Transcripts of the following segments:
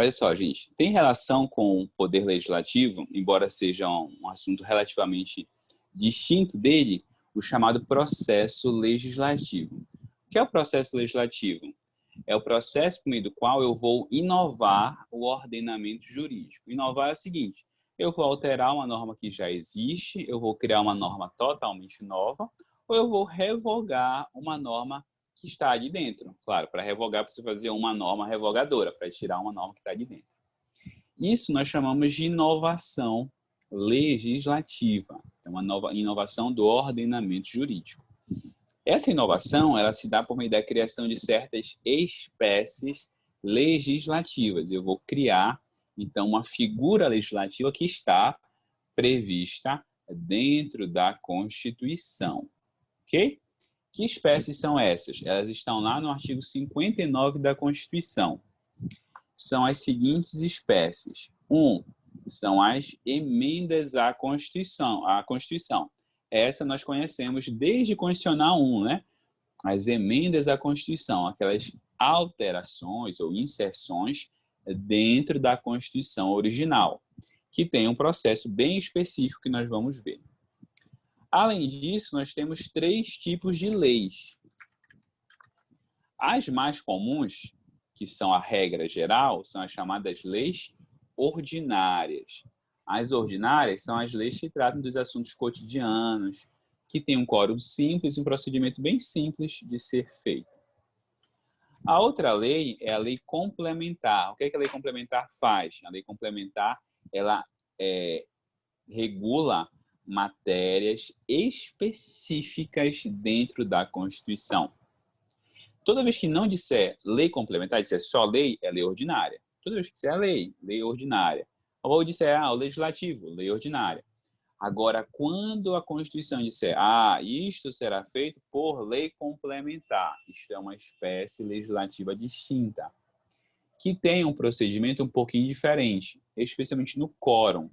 Olha só, gente, tem relação com o poder legislativo, embora seja um assunto relativamente distinto dele, o chamado processo legislativo. O que é o processo legislativo? É o processo por meio do qual eu vou inovar o ordenamento jurídico. Inovar é o seguinte: eu vou alterar uma norma que já existe, eu vou criar uma norma totalmente nova, ou eu vou revogar uma norma que está ali dentro. Claro, para revogar, precisa fazer uma norma revogadora, para tirar uma norma que está ali dentro. Isso nós chamamos de inovação legislativa, é uma nova inovação do ordenamento jurídico. Essa inovação, ela se dá por meio da criação de certas espécies legislativas. Eu vou criar, então, uma figura legislativa que está prevista dentro da Constituição, ok? Que espécies são essas? Elas estão lá no artigo 59 da Constituição. São as seguintes espécies. São as emendas à Constituição. Essa nós conhecemos desde Constitucional 1, né? As emendas à Constituição, aquelas alterações ou inserções dentro da Constituição original, que tem um processo bem específico que nós vamos ver. Além disso, nós temos 3 tipos de leis. As mais comuns, que são a regra geral, são as chamadas leis ordinárias. As ordinárias são as leis que tratam dos assuntos cotidianos, que têm um quórum simples e um procedimento bem simples de ser feito. A outra lei é a lei complementar. O que a lei complementar faz? A lei complementar, ela regula matérias específicas dentro da Constituição. Toda vez que não disser lei complementar, disser só lei, é lei ordinária. Toda vez que disser lei ordinária. Ou disser o legislativo, lei ordinária. Agora, quando a Constituição disser, isto será feito por lei complementar, isto é uma espécie legislativa distinta, que tem um procedimento um pouquinho diferente, especialmente no quórum,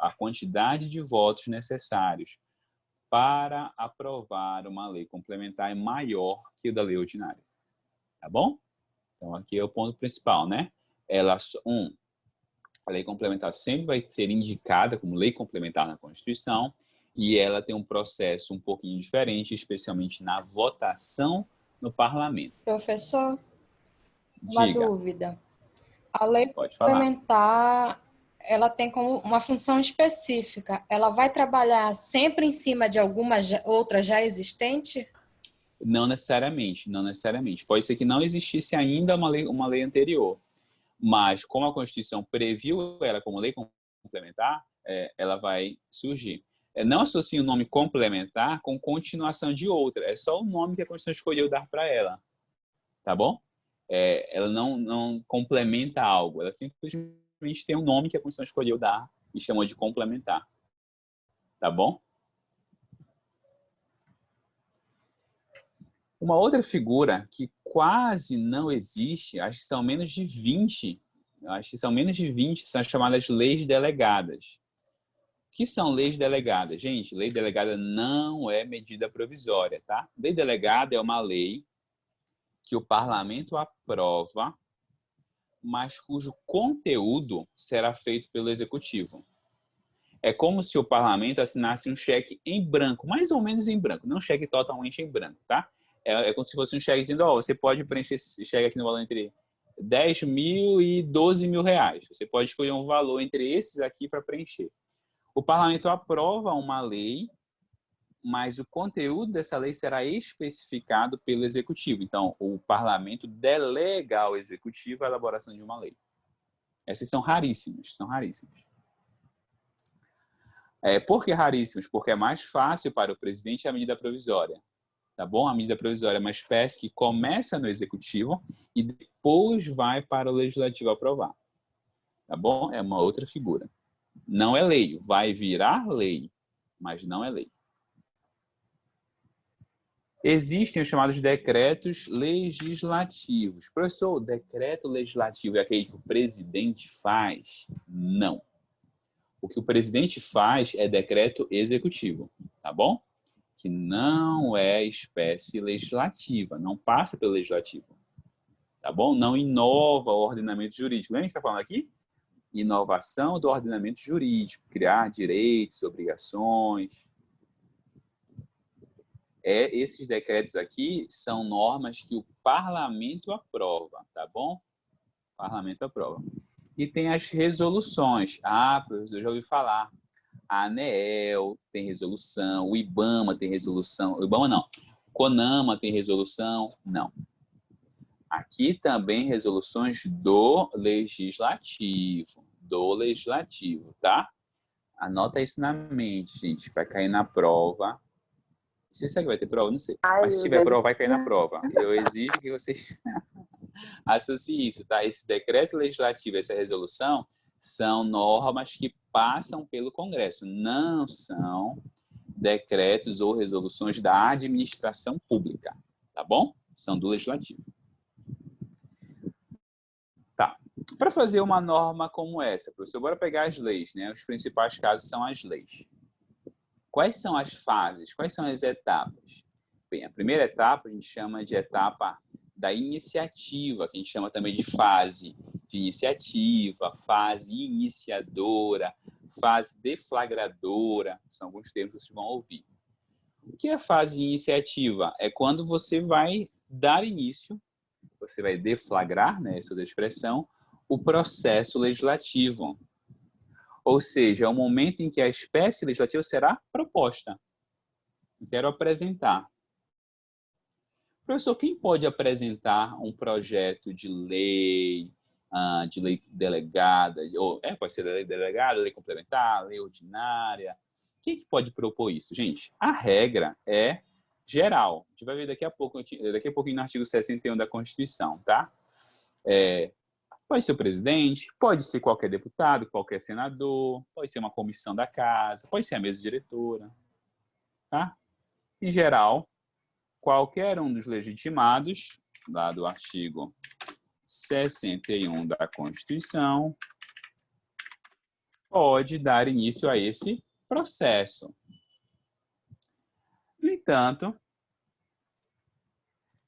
a quantidade de votos necessários para aprovar uma lei complementar é maior que o da lei ordinária. Tá bom? Então, aqui é o ponto principal, né? A lei complementar sempre vai ser indicada como lei complementar na Constituição e ela tem um processo um pouquinho diferente, especialmente na votação no parlamento. Professor, uma dúvida. A lei Pode falar. complementar, ela tem como uma função específica. Ela vai trabalhar sempre em cima de alguma outra já existente? Não necessariamente, não necessariamente. Pode ser que não existisse ainda uma lei anterior. Mas, como a Constituição previu ela como lei complementar, ela vai surgir. Não associe o nome complementar com continuação de outra. É só o nome que a Constituição escolheu dar para ela. Tá bom? Ela não complementa algo. Ela simplesmente tem um nome que a Constituição escolheu dar e chamou de complementar. Tá bom? Uma outra figura que quase não existe, acho que são menos de 20, são as chamadas leis delegadas. O que são leis delegadas? Gente, lei delegada não é medida provisória, tá? Lei delegada é uma lei que o parlamento aprova, mas cujo conteúdo será feito pelo executivo. É como se o parlamento assinasse um cheque em branco, mais ou menos em branco, não um cheque totalmente em branco, tá? É como se fosse um cheque dizendo, você pode preencher esse cheque aqui no valor entre 10 mil e 12 mil reais. Você pode escolher um valor entre esses aqui para preencher. O parlamento aprova uma lei, mas o conteúdo dessa lei será especificado pelo executivo. Então, o parlamento delega ao executivo a elaboração de uma lei. Essas são raríssimas, são raríssimas. Por que raríssimas? Porque é mais fácil para o presidente a medida provisória. Tá bom? A medida provisória é uma espécie que começa no executivo e depois vai para o legislativo aprovar. Tá bom? É uma outra figura. Não é lei, vai virar lei, mas não é lei. Existem os chamados decretos legislativos. Professor, o decreto legislativo é aquele que o presidente faz? Não. O que o presidente faz é decreto executivo, tá bom? Que não é espécie legislativa, não passa pelo legislativo. tá bom? Não inova o ordenamento jurídico. Lembra que a gente está falando aqui? Inovação do ordenamento jurídico, criar direitos, obrigações. Esses decretos aqui são normas que o parlamento aprova, tá bom? O parlamento aprova. E tem as resoluções. Ah, professor, eu já ouvi falar. A ANEEL tem resolução, o IBAMA tem resolução. O IBAMA não. CONAMA tem resolução. Não. Aqui também resoluções do legislativo. Do legislativo, tá? Anota isso na mente, gente. Vai cair na prova. Você sabe que vai ter prova? Não sei. Mas se tiver prova, vai cair na prova. Eu exijo que vocês associem isso, tá? Esse decreto legislativo, essa resolução, são normas que passam pelo Congresso. Não são decretos ou resoluções da administração pública, tá bom? São do legislativo. Tá. Para fazer uma norma como essa, professor, bora pegar as leis, né? Os principais casos são as leis. Quais são as fases? Quais são as etapas? Bem, a primeira etapa a gente chama de etapa da iniciativa, que a gente chama também de fase de iniciativa, fase iniciadora, fase deflagradora, são alguns termos que vocês vão ouvir. O que é fase de iniciativa? É quando você vai dar início, você vai deflagrar, né, essa expressão, o processo legislativo. Ou seja, é o momento em que a espécie legislativa será proposta. Eu quero apresentar. Professor, quem pode apresentar um projeto de lei delegada, ou pode ser lei delegada, lei complementar, lei ordinária? Quem que pode propor isso? Gente, a regra é geral. A gente vai ver daqui a pouquinho no artigo 61 da Constituição, tá? Pode ser o presidente, pode ser qualquer deputado, qualquer senador, pode ser uma comissão da casa, pode ser a mesa diretora, tá? Em geral, qualquer um dos legitimados, lá do artigo 61 da Constituição, pode dar início a esse processo. No entanto,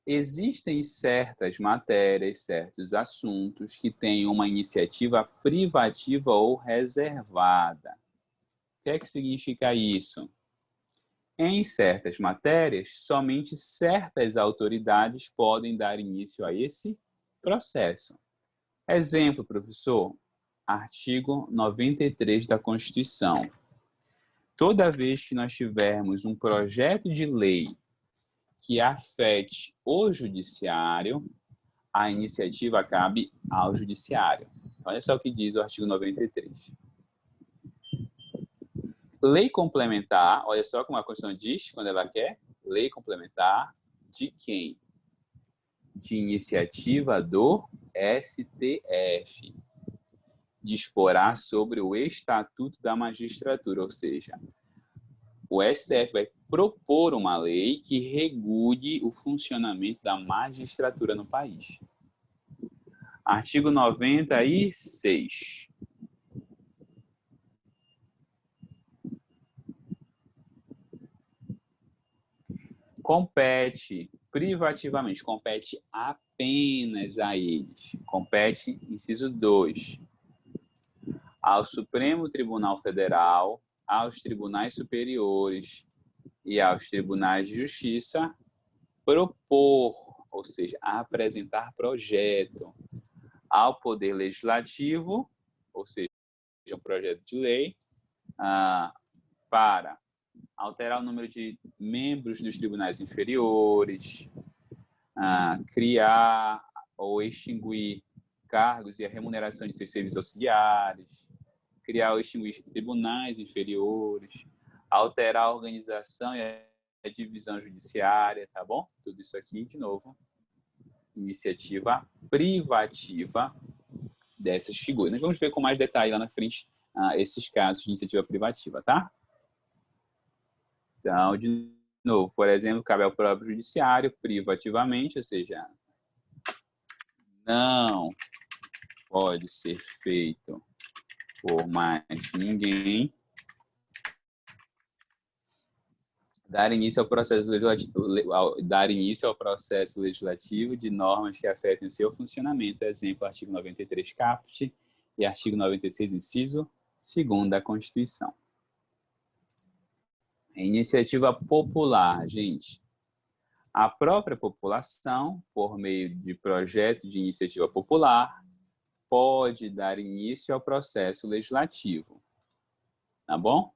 existem certas matérias, certos assuntos que têm uma iniciativa privativa ou reservada. O que é que significa isso? Em certas matérias, somente certas autoridades podem dar início a esse processo. Exemplo, professor, artigo 93 da Constituição. Toda vez que nós tivermos um projeto de lei que afete o judiciário, a iniciativa cabe ao judiciário. Olha só o que diz o artigo 93. Lei complementar, olha só como a Constituição diz, quando ela quer, lei complementar de quem? De iniciativa do STF. Disporá sobre o Estatuto da Magistratura, ou seja, o STF vai propor uma lei que regule o funcionamento da magistratura no país. Artigo 96. Compete privativamente, compete apenas a eles. Compete, inciso 2, ao Supremo Tribunal Federal, aos tribunais superiores e aos tribunais de justiça propor, ou seja, apresentar projeto ao Poder Legislativo, ou seja, um projeto de lei, para alterar o número de membros dos tribunais inferiores, criar ou extinguir cargos e a remuneração de seus serviços auxiliares, criar ou extinguir tribunais inferiores, alterar a organização e a divisão judiciária, tá bom? Tudo isso aqui, de novo, iniciativa privativa dessas figuras. Nós vamos ver com mais detalhe lá na frente esses casos de iniciativa privativa, tá? Então, de novo, por exemplo, cabe ao próprio judiciário privativamente, ou seja, não pode ser feito por mais ninguém Dar início ao processo legislativo de normas que afetem o seu funcionamento. Exemplo, artigo 93 caput e artigo 96, inciso 2º da Constituição. Iniciativa popular, gente. A própria população, por meio de projeto de iniciativa popular, pode dar início ao processo legislativo. Tá bom?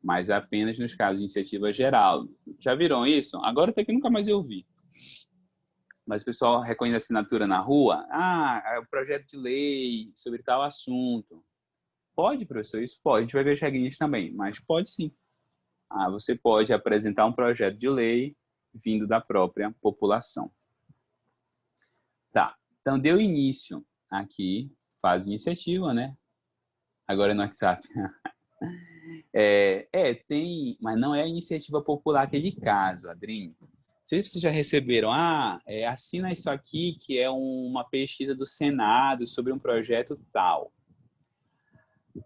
Mas apenas nos casos de iniciativa geral. Já viram isso? Agora até que nunca mais eu vi. Mas o pessoal reconhece a assinatura na rua. Ah, é o projeto de lei sobre tal assunto. Pode, professor? Isso pode. A gente vai ver as regrinhas também, mas pode sim. Ah, você pode apresentar um projeto de lei vindo da própria população. Tá. Então, deu início aqui, faz iniciativa, né? Agora é no WhatsApp. Tem, mas não é a iniciativa popular aquele caso, Adrinho. Se vocês já receberam, assina isso aqui, que é uma pesquisa do Senado sobre um projeto tal.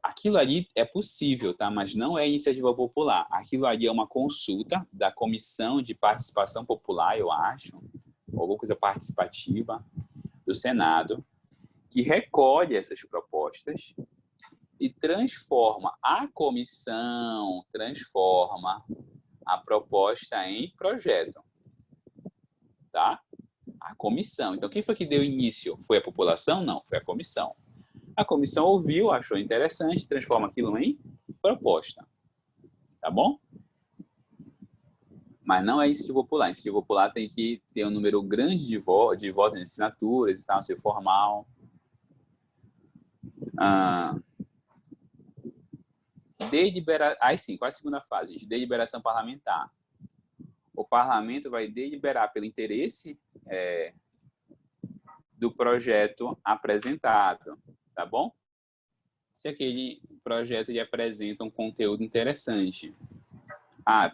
Aquilo ali é possível, tá? Mas não é iniciativa popular. Aquilo ali é uma consulta da Comissão de Participação Popular, eu acho, alguma coisa participativa do Senado, que recolhe essas propostas e transforma a comissão, transforma a proposta em projeto, tá? A comissão. Então, quem foi que deu início? Foi a população? Não, foi a comissão. A comissão ouviu, achou interessante, transforma aquilo em proposta, tá bom? Mas não é iniciativa popular. Iniciativa popular tem que ter um número grande de votos, de assinaturas e tal, ser formal. Aí sim, qual é a segunda fase? De deliberação parlamentar. O parlamento vai deliberar pelo interesse do projeto apresentado, tá bom? Se aquele projeto lhe apresenta um conteúdo interessante.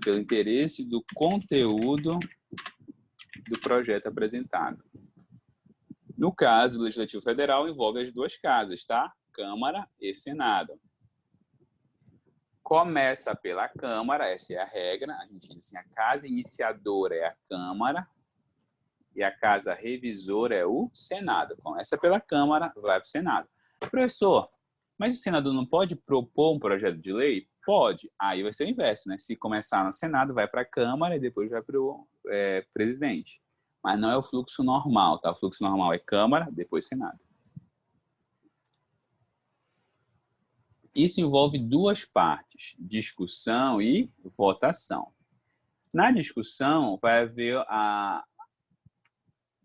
Pelo interesse do conteúdo do projeto apresentado. No caso, o Legislativo Federal envolve as duas casas, tá? Câmara e Senado. Começa pela Câmara, essa é a regra. A gente diz assim, a casa iniciadora é a Câmara e a casa revisora é o Senado. Começa pela Câmara, vai para o Senado. Professor, mas o senador não pode propor um projeto de lei? Pode. Aí vai ser o inverso, né? Se começar no Senado, vai para a Câmara e depois vai para o presidente. Mas não é o fluxo normal, tá? O fluxo normal é Câmara, depois Senado. Isso envolve duas partes, discussão e votação. Na discussão, vai haver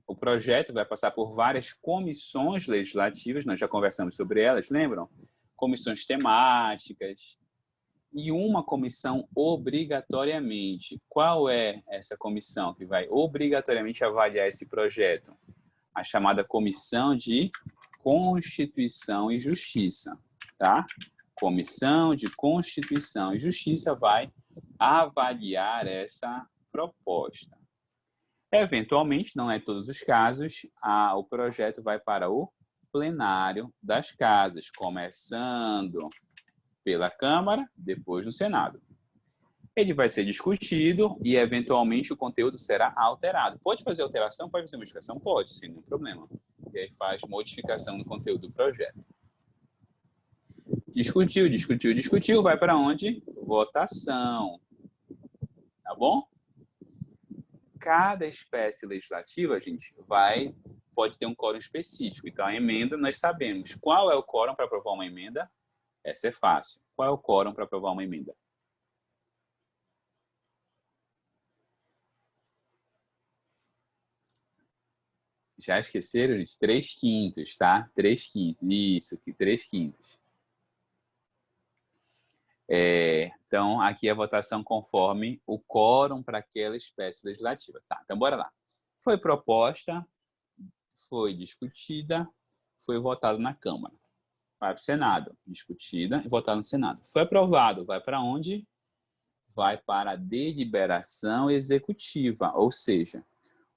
o projeto vai passar por várias comissões legislativas, nós já conversamos sobre elas, lembram? Comissões temáticas e uma comissão obrigatoriamente. Qual é essa comissão que vai obrigatoriamente avaliar esse projeto? A chamada Comissão de Constituição e Justiça, tá? Comissão de Constituição e Justiça vai avaliar essa proposta. Eventualmente, não é todos os casos, o projeto vai para o plenário das casas, começando pela Câmara, depois no Senado. Ele vai ser discutido e, eventualmente, o conteúdo será alterado. Pode fazer alteração? Pode fazer modificação? Pode, sem nenhum problema. E aí faz modificação no conteúdo do projeto. Discutiu, vai para onde? Votação. Tá bom? Cada espécie legislativa, gente, pode ter um quórum específico. Então, a emenda, nós sabemos. Qual é o quórum para aprovar uma emenda? Essa é fácil. Qual é o quórum para aprovar uma emenda? Já esqueceram, gente? 3/5, tá? 3/5. Isso, aqui, 3/5. Então, aqui é a votação conforme o quórum para aquela espécie legislativa. Tá, então bora lá. Foi proposta, foi discutida, foi votado na Câmara. Vai para o Senado, discutida e votada no Senado. Foi aprovado, vai para onde? Vai para a deliberação executiva, ou seja,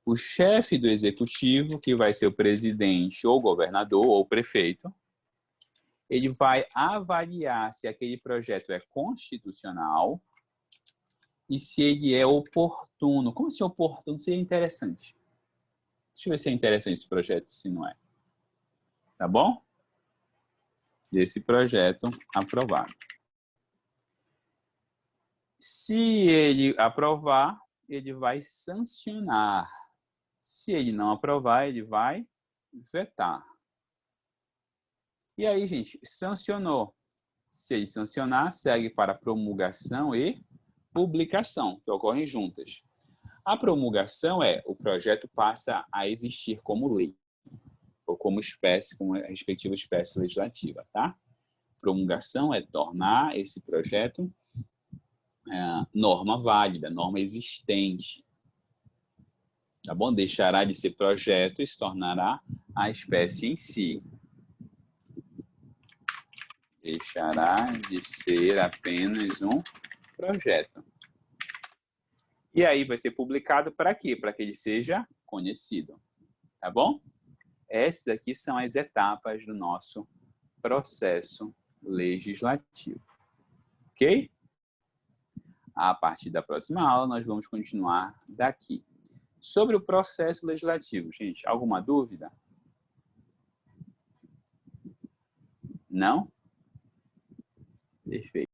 o chefe do executivo, que vai ser o presidente ou governador ou prefeito, ele vai avaliar se aquele projeto é constitucional e se ele é oportuno. Como se oportuno seria interessante? Deixa eu ver se é interessante esse projeto, se não é. Tá bom? Desse projeto aprovado. Se ele aprovar, ele vai sancionar. Se ele não aprovar, ele vai vetar. E aí, gente, sancionou. Se ele sancionar, segue para promulgação e publicação, que ocorrem juntas. A promulgação é o projeto passa a existir como lei, ou como espécie, como a respectiva espécie legislativa, tá? Promulgação é tornar esse projeto norma válida, norma existente. Tá bom? Deixará de ser projeto e se tornará a espécie em si. Deixará de ser apenas um projeto. E aí vai ser publicado para quê? Para que ele seja conhecido. Tá bom? Essas aqui são as etapas do nosso processo legislativo. Ok? A partir da próxima aula, nós vamos continuar daqui. Sobre o processo legislativo, gente, alguma dúvida? Não? Perfeito.